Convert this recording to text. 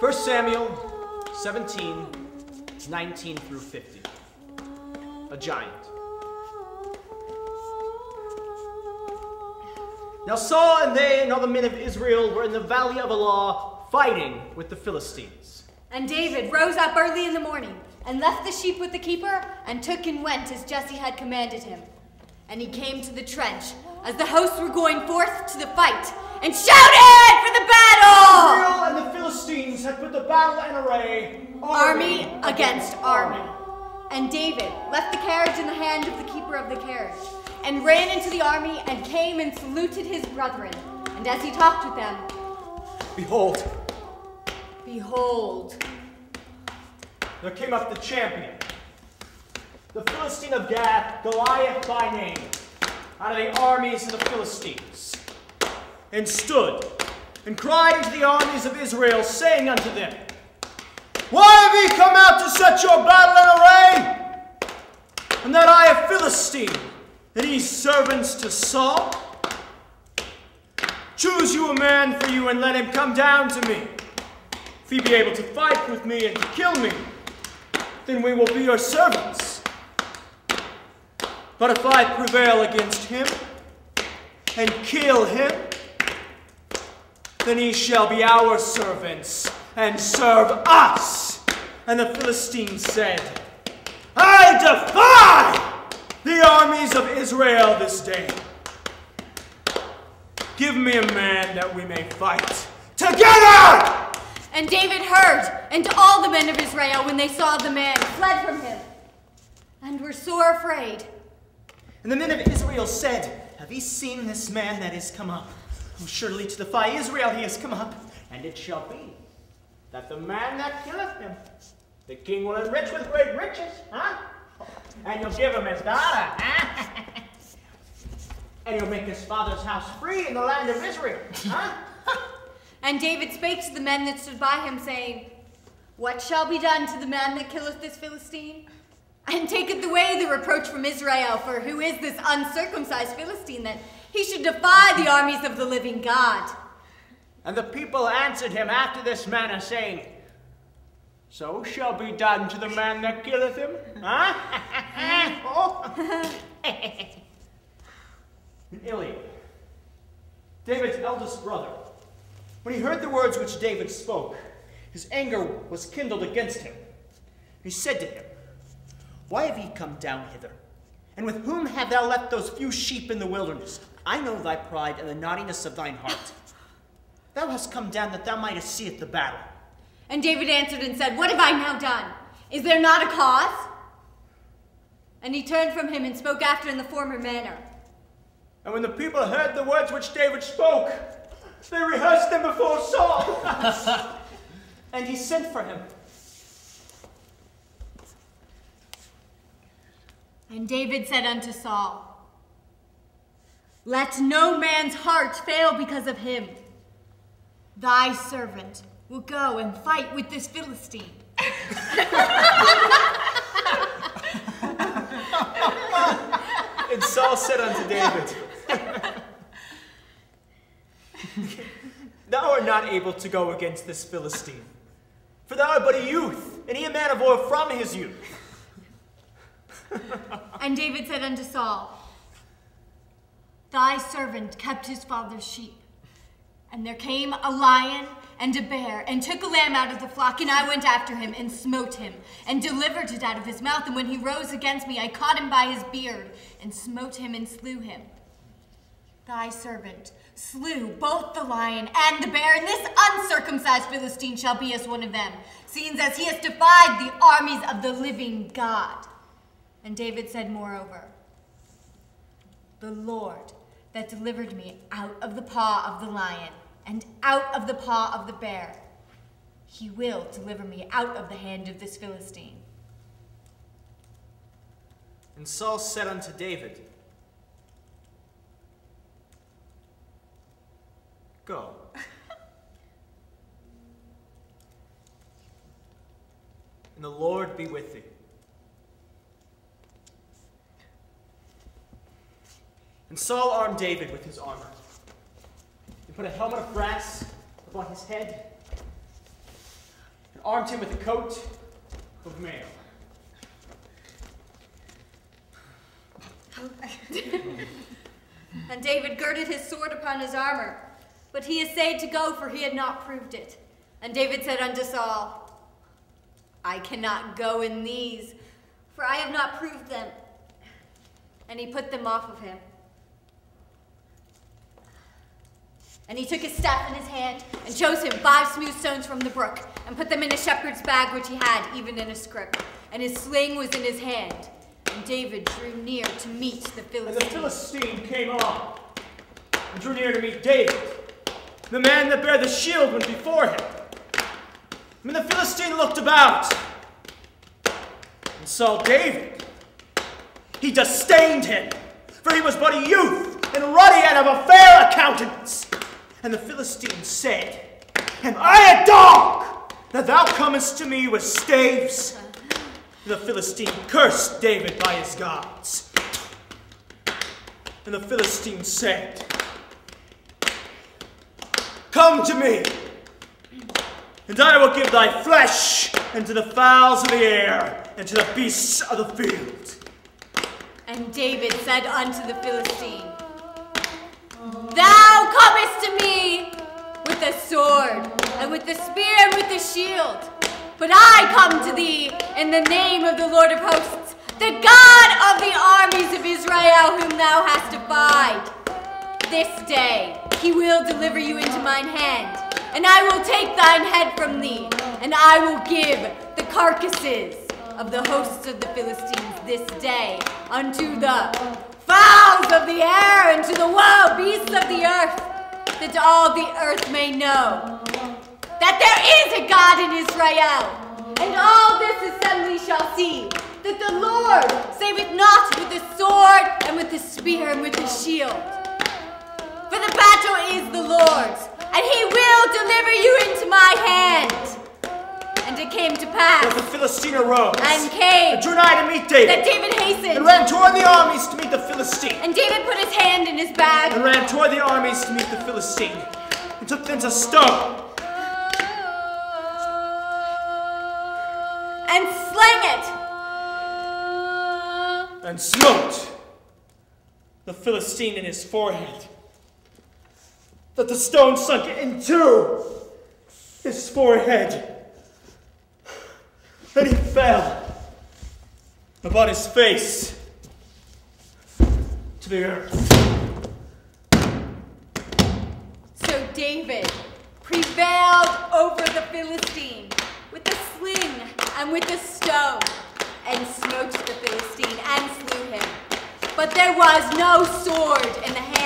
1 Samuel 17, 19 through 50. A giant. Now Saul and they and all the men of Israel were in the valley of Elah fighting with the Philistines. And David rose up early in the morning and left the sheep with the keeper and took and went as Jesse had commanded him. And he came to the trench as the hosts were going forth to the fight and shouted for the battle! Israel and the Philistines had put the battle in array, army against army. And David left the carriage in the hand of the keeper of the carriage and ran into the army and came and saluted his brethren. And as he talked with them, behold, there came up the champion, the Philistine of Gath, Goliath by name, out of the armies of the Philistines, and stood and cried unto the armies of Israel, saying unto them, Why have ye come out to set your battle in array? And that I a Philistine, and ye servants to Saul? Choose you a man for you, and let him come down to me. If he be able to fight with me and to kill me, then we will be your servants. But if I prevail against him and kill him, then he shall be our servants and serve us. And the Philistines said, I defy the armies of Israel this day. Give me a man that we may fight together! And David heard, and all the men of Israel, when they saw the man, fled from him, and were sore afraid. And the men of Israel said, Have ye seen this man that is come up? Oh, surely to defy Israel he has come up. And it shall be that the man that killeth him, the king will enrich with great riches, and you'll give him his daughter, and you'll make his father's house free in the land of Israel, And David spake to the men that stood by him, saying, What shall be done to the man that killeth this Philistine? And taketh away the reproach from Israel, for who is this uncircumcised Philistine, that he should defy the armies of the living God? And the people answered him after this manner, saying, So shall be done to the man that killeth him. And Eliab, David's eldest brother, when he heard the words which David spoke, his anger was kindled against him. He said to him, Why have ye come down hither? And with whom have thou left those few sheep in the wilderness? I know thy pride and the naughtiness of thine heart. Thou hast come down that thou mightest see at the battle. And David answered and said, What have I now done? Is there not a cause? And he turned from him and spoke after in the former manner. And when the people heard the words which David spoke, they rehearsed them before Saul. And he sent for him. And David said unto Saul, Let no man's heart fail because of him. Thy servant will go and fight with this Philistine. And Saul said unto David, Thou art not able to go against this Philistine, for thou art but a youth, and he a man of war from his youth. And David said unto Saul, Thy servant kept his father's sheep, and there came a lion and a bear, and took a lamb out of the flock, and I went after him, and smote him, and delivered it out of his mouth, and when he rose against me, I caught him by his beard, and smote him, and slew him. Thy servant slew both the lion and the bear, and this uncircumcised Philistine shall be as one of them, seeing as he has defied the armies of the living God. And David said moreover, The Lord that delivered me out of the paw of the lion and out of the paw of the bear, he will deliver me out of the hand of this Philistine. And Saul said unto David, Go. And the Lord be with thee. And Saul armed David with his armor. He put a helmet of brass upon his head, armed him with a coat of mail. And David girded his sword upon his armor, but he essayed to go, for he had not proved it. And David said unto Saul, I cannot go in these, for I have not proved them. And he put them off of him. And he took his staff in his hand, and chose him 5 smooth stones from the brook, and put them in a shepherd's bag which he had, even in a scrip. And his sling was in his hand. And David drew near to meet the Philistine. And the Philistine came on, and drew near to meet David. The man that bare the shield went before him. When the Philistine looked about, and saw David, he disdained him, for he was but a youth, and ruddy and of a fair countenance. And the Philistine said, Am I a dog, that thou comest to me with staves? And the Philistine cursed David by his gods. And the Philistine said, Come to me, and I will give thy flesh unto the fowls of the air, and to the beasts of the field. And David said unto the Philistine, Thou comest to me with the sword, and with the spear, and with the shield. But I come to thee in the name of the Lord of hosts, the God of the armies of Israel, whom thou hast defied. This day he will deliver you into mine hand, and I will take thine head from thee, and I will give the carcasses of the hosts of the Philistines this day unto the fowls of the air, and to the wild beasts of the earth, that all the earth may know that there is a God in Israel, and all this assembly shall see that the Lord saveth not with the sword, and with the spear, and with the shield. For the battle is the Lord's, and he will deliver you into my hand. And it came to pass, But the Philistine arose, and came, and drew nigh to meet David, that David hastened, and ran toward the armies to meet the Philistine, and David put his hand in his bag, and ran toward the armies to meet the Philistine, and took thence a stone, and slang it, and smote the Philistine in his forehead, that the stone sunk into his forehead, and he fell upon his face to the earth. So David prevailed over the Philistine with the sling and with the stone, and smote the Philistine and slew him. But there was no sword in the hand